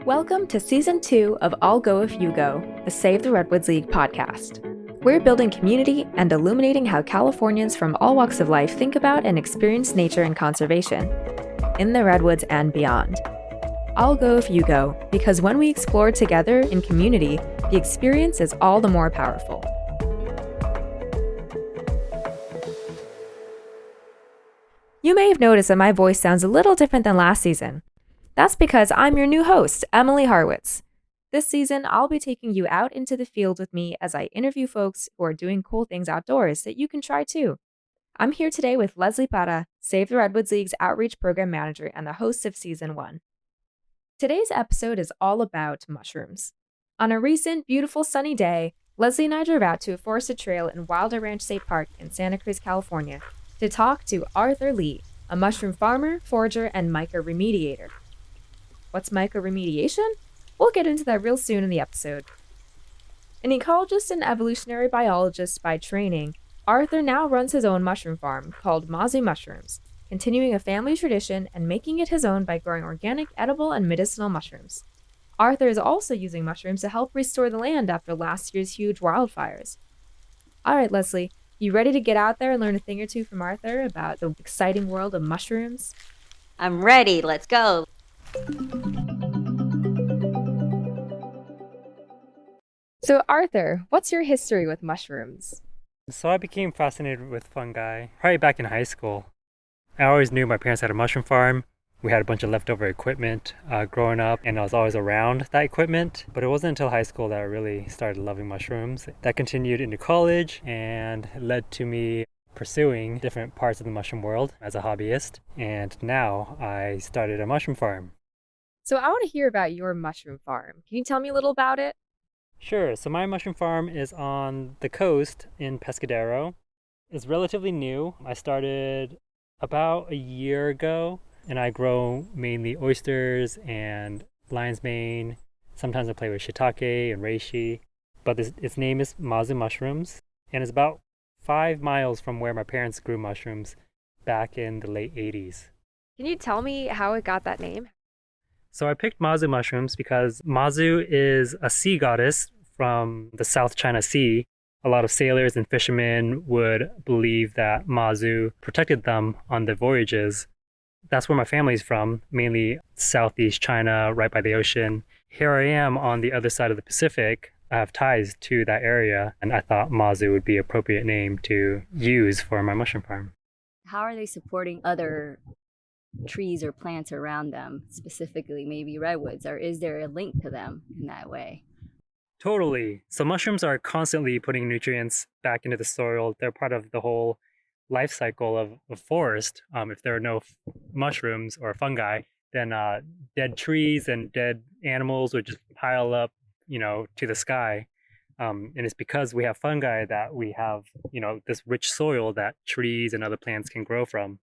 Welcome to Season 2 of I'll Go If You Go, the Save the Redwoods League podcast. We're building community and illuminating how Californians from all walks of life think about and experience nature and conservation, in the Redwoods and beyond. I'll go if you go, because when we explore together in community, the experience is all the more powerful. You may have noticed that my voice sounds a little different than last season. That's because I'm your new host, Emily Harwitz. This season, I'll be taking you out into the field with me as I interview folks who are doing cool things outdoors that you can try too. I'm here today with Leslie Parra, Save the Redwoods League's Outreach Program Manager and the host of Season 1. Today's episode is all about mushrooms. On a recent, beautiful sunny day, Leslie and I drove out to a forested trail in Wilder Ranch State Park in Santa Cruz, California, to talk to Arthur Lee, a mushroom farmer, forager, and myco-remediator. What's myco-remediation? We'll get into that real soon in the episode. An ecologist and evolutionary biologist by training, Arthur now runs his own mushroom farm called Mazu mushrooms, continuing a family tradition and making it his own by growing organic, edible, and medicinal mushrooms. Arthur is also using mushrooms to help restore the land after last year's huge wildfires. All right, Leslie, you ready to get out there and learn a thing or two from Arthur about the exciting world of mushrooms? I'm ready. Let's go. So, Arthur, what's your history with mushrooms? So I became fascinated with fungi probably back in high school. I always knew my parents had a mushroom farm. We had a bunch of leftover equipment growing up, and I was always around that equipment. But it wasn't until high school that I really started loving mushrooms. That continued into college and led to me pursuing different parts of the mushroom world as a hobbyist. And now I started a mushroom farm. So I want to hear about your mushroom farm. Can you tell me a little about it? Sure. So my mushroom farm is on the coast in Pescadero. It's relatively new. I started about a year ago, and I grow mainly oysters and lion's mane. Sometimes I play with shiitake and reishi. But its name is Mazu mushrooms, and it's about 5 miles from where my parents grew mushrooms back in the late 80s. Can you tell me how it got that name? So I picked Mazu mushrooms because Mazu is a sea goddess from the South China Sea. A lot of sailors and fishermen would believe that Mazu protected them on their voyages. That's where my family's from, mainly Southeast China, right by the ocean. Here I am on the other side of the Pacific. I have ties to that area, and I thought Mazu would be an appropriate name to use for my mushroom farm. How are they supporting other trees or plants around them, specifically maybe redwoods, or is there a link to them in that way? Totally. So mushrooms are constantly putting nutrients back into the soil. They're part of the whole life cycle of a forest. If there are no mushrooms or fungi, then dead trees and dead animals would just pile up, to the sky. And it's because we have fungi that we have, this rich soil that trees and other plants can grow from.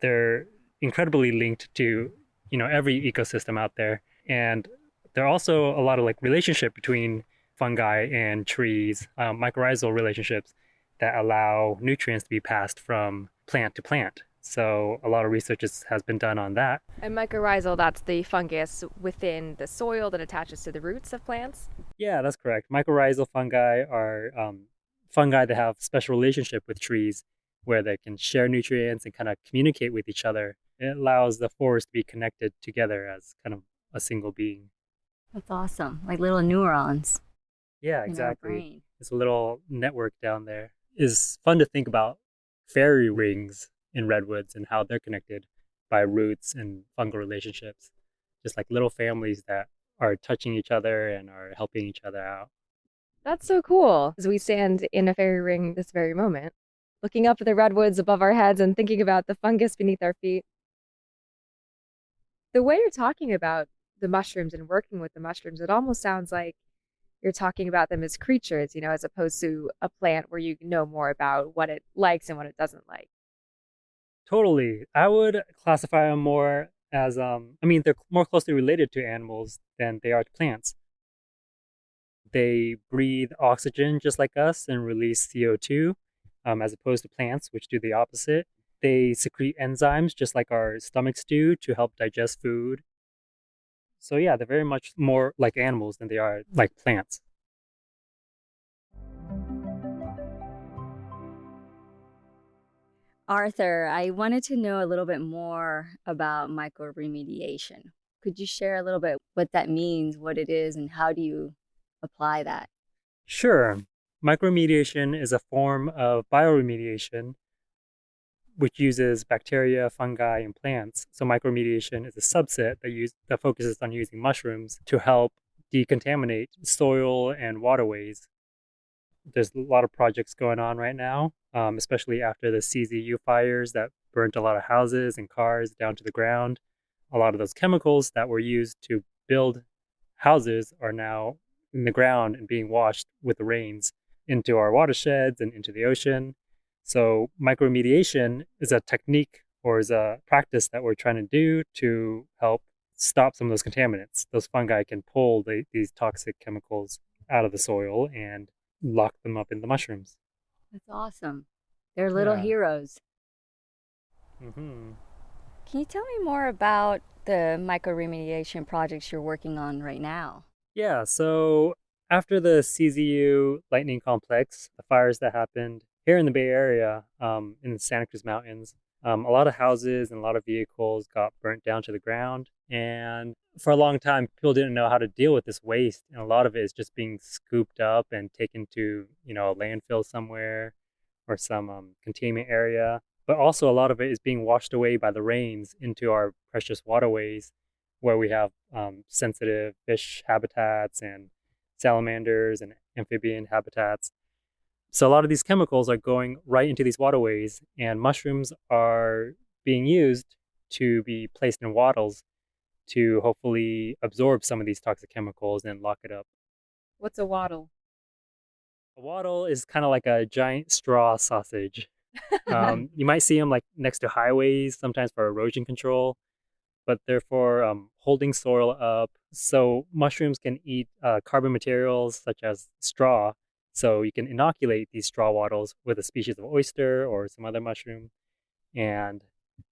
They're incredibly linked to, every ecosystem out there. And there are also a lot of relationship between fungi and trees, mycorrhizal relationships that allow nutrients to be passed from plant to plant. So a lot of research has been done on that. And mycorrhizal, that's the fungus within the soil that attaches to the roots of plants? Yeah, that's correct. Mycorrhizal fungi are fungi that have special relationship with trees where they can share nutrients and kind of communicate with each other. It allows the forest to be connected together as kind of a single being. That's awesome. Like little neurons. Yeah, in our exactly. brain. It's a little network down there. It's fun to think about fairy rings in redwoods and how they're connected by roots and fungal relationships. Just like little families that are touching each other and are helping each other out. That's so cool. As we stand in a fairy ring this very moment, looking up at the redwoods above our heads and thinking about the fungus beneath our feet. The way you're talking about the mushrooms and working with the mushrooms, it almost sounds like you're talking about them as creatures, as opposed to a plant where you know more about what it likes and what it doesn't like. Totally. I would classify them more as, they're more closely related to animals than they are to plants. They breathe oxygen just like us and release CO2, as opposed to plants, which do the opposite. They secrete enzymes just like our stomachs do to help digest food. So yeah, they're very much more like animals than they are like plants. Arthur, I wanted to know a little bit more about myco-remediation. Could you share a little bit what that means, what it is, and how do you apply that? Sure, micromediation is a form of bioremediation which uses bacteria, fungi, and plants. So micromediation is a subset that focuses on using mushrooms to help decontaminate soil and waterways. There's a lot of projects going on right now, especially after the CZU fires that burnt a lot of houses and cars down to the ground. A lot of those chemicals that were used to build houses are now in the ground and being washed with the rains into our watersheds and into the ocean. So micromediation is a technique or is a practice that we're trying to do to help stop some of those contaminants. Those fungi can pull these toxic chemicals out of the soil and lock them up in the mushrooms. That's awesome. They're little Yeah. heroes. Hmm. Can you tell me more about the myco-remediation projects you're working on right now? Yeah, so after the CZU lightning complex, the fires that happened here in the Bay Area, in the Santa Cruz Mountains, a lot of houses and a lot of vehicles got burnt down to the ground. And for a long time, people didn't know how to deal with this waste. And a lot of it is just being scooped up and taken to, a landfill somewhere or some containment area. But also, a lot of it is being washed away by the rains into our precious waterways where we have sensitive fish habitats and salamanders and amphibian habitats. So a lot of these chemicals are going right into these waterways, and mushrooms are being used to be placed in wattles to hopefully absorb some of these toxic chemicals and lock it up. What's a waddle? A wattle is kind of like a giant straw sausage. You might see them like next to highways, sometimes for erosion control, but they're for holding soil up. So mushrooms can eat carbon materials such as straw. So you can inoculate these straw wattles with a species of oyster or some other mushroom, and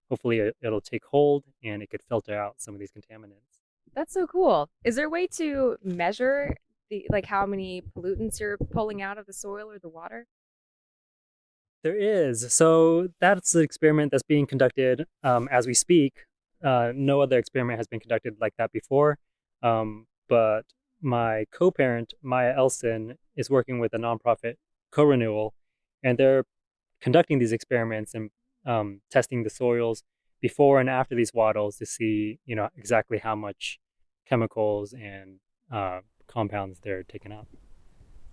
hopefully it'll take hold and it could filter out some of these contaminants. That's so cool. Is there a way to measure how many pollutants you're pulling out of the soil or the water? There is. So that's the experiment that's being conducted as we speak. No other experiment has been conducted like that before. But my co-parent, Maya Elson, is working with a nonprofit co-renewal, and they're conducting these experiments and testing the soils before and after these wattles to see, exactly how much chemicals and compounds they're taking up.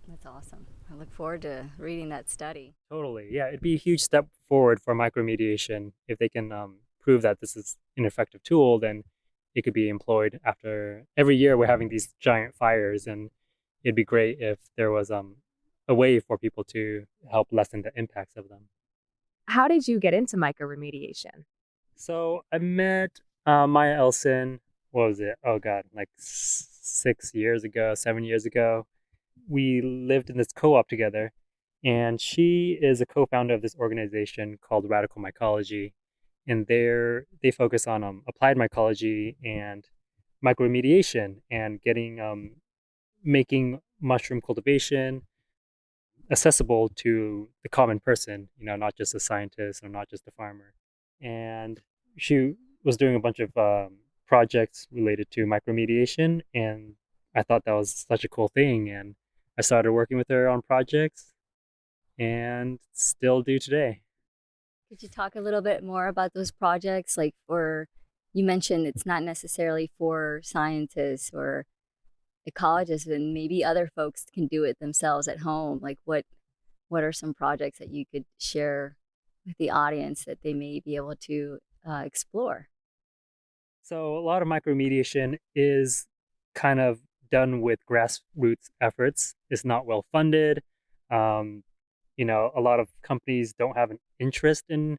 That's awesome. I look forward to reading that study. Totally. Yeah, it'd be a huge step forward for micromediation if they can prove that this is an effective tool. Then it could be employed after every year we're having these giant fires, and it'd be great if there was a way for people to help lessen the impacts of them. How did you get into microremediation? So I met Maya Elson. What was it? Oh God, like 6 years ago, 7 years ago. We lived in this co-op together, and she is a co-founder of this organization called Radical Mycology, and they focus on applied mycology and microremediation and getting making mushroom cultivation accessible to the common person, not just a scientist or not just a farmer. And she was doing a bunch of projects related to micromediation, and I thought that was such a cool thing. And I started working with her on projects and still do today. Could you talk a little bit more about those projects? You mentioned it's not necessarily for scientists or ecologists, and maybe other folks can do it themselves at home. What are some projects that you could share with the audience that they may be able to explore? So a lot of micromediation is kind of done with grassroots efforts. It's not well funded. Um, a lot of companies don't have an interest in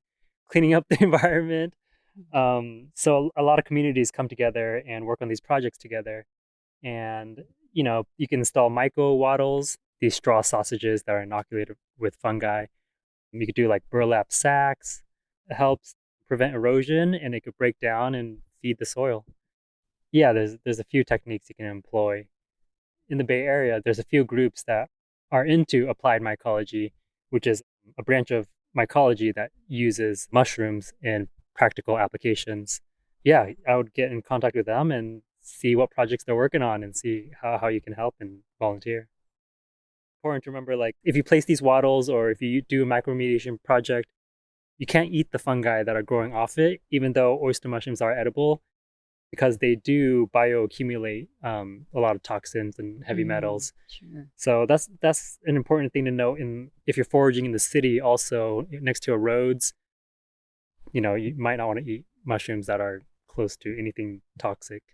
cleaning up the environment. So a lot of communities come together and work on these projects together. And, you can install myco wattles, these straw sausages that are inoculated with fungi. You could do like burlap sacks. It helps prevent erosion and it could break down and feed the soil. Yeah, there's a few techniques you can employ. In the Bay Area, there's a few groups that are into applied mycology, which is a branch of mycology that uses mushrooms in practical applications. Yeah, I would get in contact with them and see what projects they're working on and see how you can help and volunteer. Important to remember, like if you place these wattles or if you do a myco-remediation project, you can't eat the fungi that are growing off it, even though oyster mushrooms are edible, because they do bioaccumulate a lot of toxins and heavy metals. Sure. So that's an important thing to note. In if you're foraging in the city, also next to roads, you might not want to eat mushrooms that are close to anything toxic.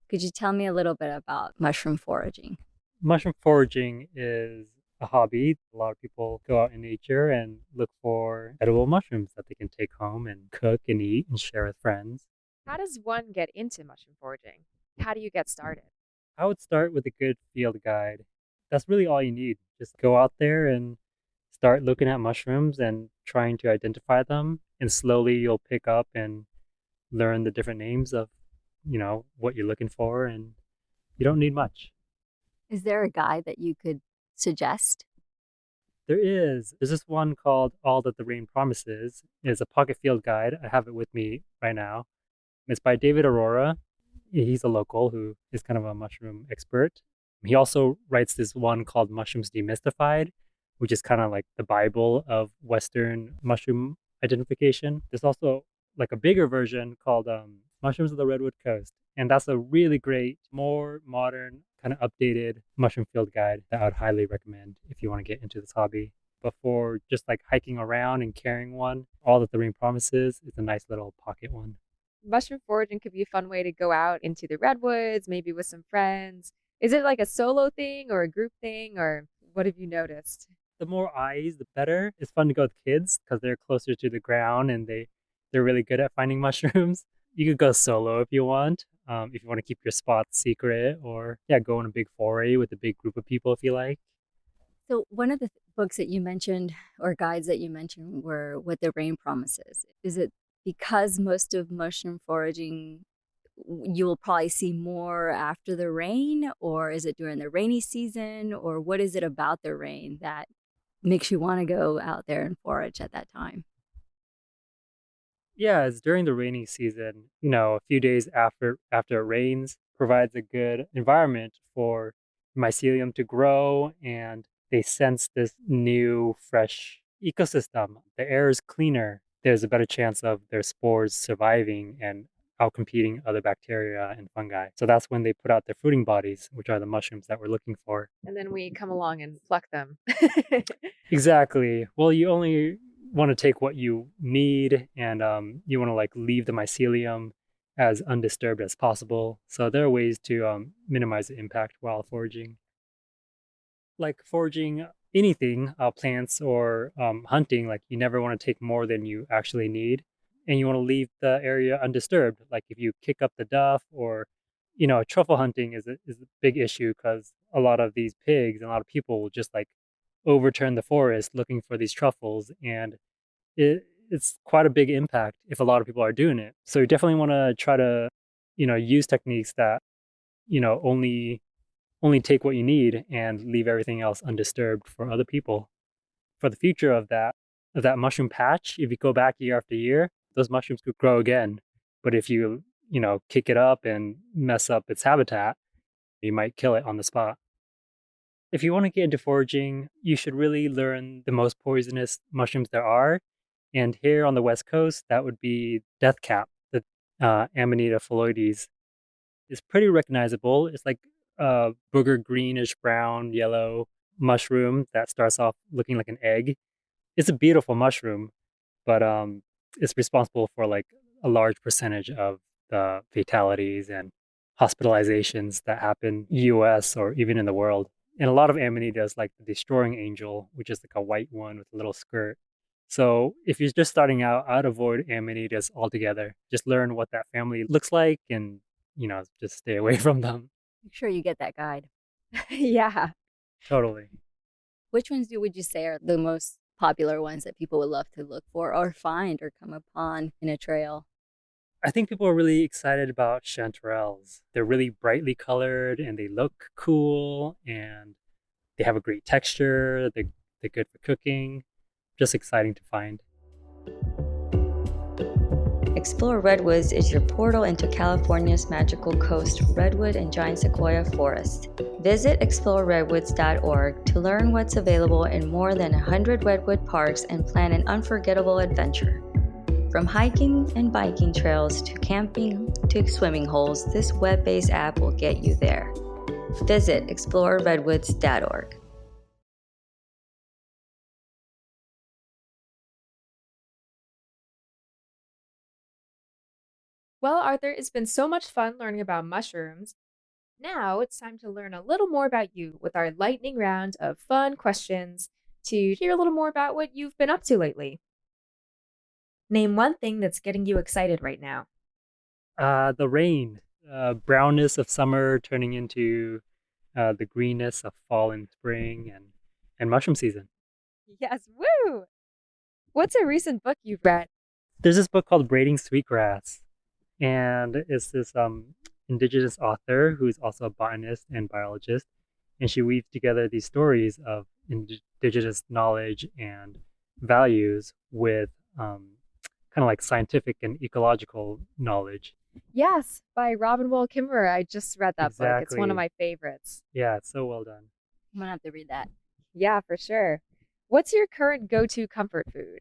Could you tell me a little bit about mushroom foraging? Mushroom foraging is a hobby. A lot of people go out in nature and look for edible mushrooms that they can take home and cook and eat and share with friends. How does one get into mushroom foraging? How do you get started? I would start with a good field guide. That's really all you need. Just go out there and start looking at mushrooms and trying to identify them. And slowly you'll pick up and learn the different names of, what you're looking for. And you don't need much. Is there a guide that you could suggest? There's this one called All That the Rain Promises. It's a pocket field guide. I have it with me right now. It's by David Aurora. He's a local who is kind of a mushroom expert. He also writes this one called Mushrooms Demystified, which is kind of like the Bible of Western mushroom identification. There's also like a bigger version called Mushrooms of the Redwood Coast. And that's a really great, more modern, kind of updated mushroom field guide that I would highly recommend if you want to get into this hobby. Before just like hiking around and carrying one, All That the Rain Promises is a nice little pocket one. Mushroom foraging could be a fun way to go out into the redwoods, maybe with some friends. Is it like a solo thing or a group thing, or what have you noticed? The more eyes, the better. It's fun to go with kids because they're closer to the ground and they're really good at finding mushrooms. You could go solo if you want, if you want to keep your spot secret, or yeah, go on a big foray with a big group of people if you like. So one of the books that you mentioned or guides that you mentioned were What the Rain Promises. Is it because most of mushroom foraging you will probably see more after the rain, or is it during the rainy season, or what is it about the rain that makes you want to go out there and forage at that time? Yeah, it's during the rainy season, a few days after it rains provides a good environment for mycelium to grow and they sense this new fresh ecosystem. The air is cleaner. There's a better chance of their spores surviving and outcompeting other bacteria and fungi. So that's when they put out their fruiting bodies, which are the mushrooms that we're looking for. And then we come along and pluck them. Exactly. Well, you only want to take what you need, and you want to like leave the mycelium as undisturbed as possible. So there are ways to minimize the impact while foraging. Like foraging anything, plants or hunting, like you never want to take more than you actually need, and you want to leave the area undisturbed. Like if you kick up the duff, or truffle hunting is a big issue because a lot of these pigs and a lot of people will just like overturn the forest looking for these truffles, and it's quite a big impact if a lot of people are doing it. So you definitely want to try to use techniques that only take what you need and leave everything else undisturbed for other people. For the future of that mushroom patch, if you go back year after year, those mushrooms could grow again. But if you kick it up and mess up its habitat, you might kill it on the spot. If you want to get into foraging, you should really learn the most poisonous mushrooms there are. And here on the West Coast, that would be deathcap, the Amanita phalloides. It's pretty recognizable. It's like a booger greenish brown, yellow mushroom that starts off looking like an egg. It's a beautiful mushroom, but it's responsible for like a large percentage of the fatalities and hospitalizations that happen US or even in the world. And a lot of amanitas, like the destroying angel, which is like a white one with a little skirt. So if you're just starting out, I'd avoid amanitas altogether. Just learn what that family looks like and, just stay away from them. Make sure you get that guide. Yeah. Totally. Which ones would you say are the most popular ones that people would love to look for or find or come upon in a trail? I think people are really excited about chanterelles. They're really brightly colored and they look cool and they have a great texture. They're good for cooking. Just exciting to find. Explore Redwoods is your portal into California's magical coast, redwood and giant sequoia forest. Visit exploreredwoods.org to learn what's available in more than 100 redwood parks and plan an unforgettable adventure. From hiking and biking trails to camping to swimming holes, this web-based app will get you there. Visit exploreredwoods.org. Well, Arthur, it's been so much fun learning about mushrooms. Now it's time to learn a little more about you with our lightning round of fun questions to hear a little more about what you've been up to lately. Name one thing that's getting you excited right now. The rain, brownness of summer turning into the greenness of fall and spring and mushroom season. Yes, woo! What's a recent book you've read? There's this book called Braiding Sweetgrass, and it's this indigenous author who's also a botanist and biologist, and she weaves together these stories of indigenous knowledge and values with kind of like scientific and ecological knowledge. Yes, by Robin Wall Kimmerer. I just read that book. It's one of Exactly. my favorites. Yeah, it's so well done. I'm gonna have to read that. Yeah, for sure. What's your current go-to comfort food?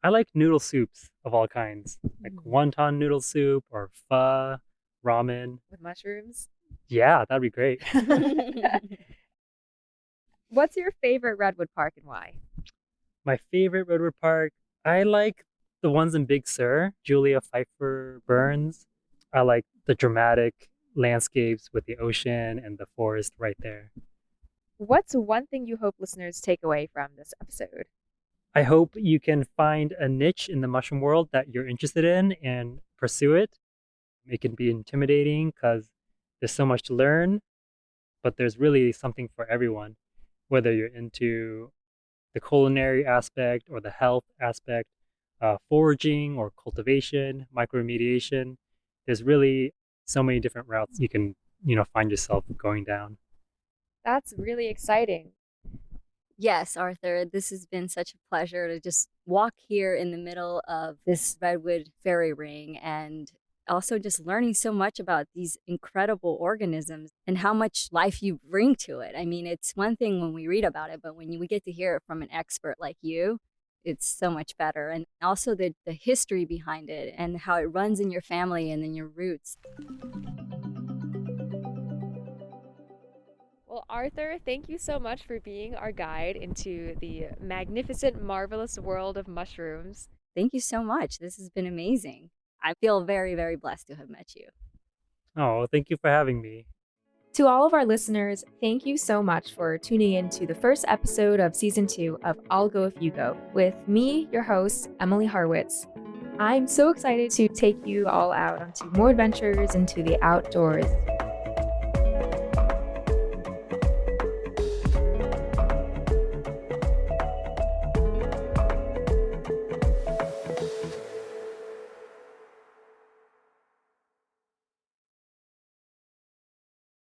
I like noodle soups of all kinds, like wonton noodle soup or pho, ramen. With mushrooms? Yeah, that'd be great. What's your favorite redwood park and why? My favorite redwood park, I like the ones in Big Sur, Julia Pfeiffer Burns. I like the dramatic landscapes with the ocean and the forest right there. What's one thing you hope listeners take away from this episode? I hope you can find a niche in the mushroom world that you're interested in and pursue it. It can be intimidating because there's so much to learn, but there's really something for everyone, whether you're into the culinary aspect or the health aspect, foraging or cultivation, myco-remediation. There's really so many different routes you can, find yourself going down. That's really exciting. Yes, Arthur, this has been such a pleasure to just walk here in the middle of this redwood fairy ring and also just learning so much about these incredible organisms and how much life you bring to it. I mean, it's one thing when we read about it, but when we get to hear it from an expert like you, it's so much better. And also the history behind it and how it runs in your family and in your roots. Well, Arthur, thank you so much for being our guide into the magnificent, marvelous world of mushrooms. Thank you so much. This has been amazing. I feel very, very blessed to have met you. Oh, thank you for having me. To all of our listeners, thank you so much for tuning in to the first episode of Season 2 of I'll Go If You Go with me, your host, Emily Harwitz. I'm so excited to take you all out onto more adventures into the outdoors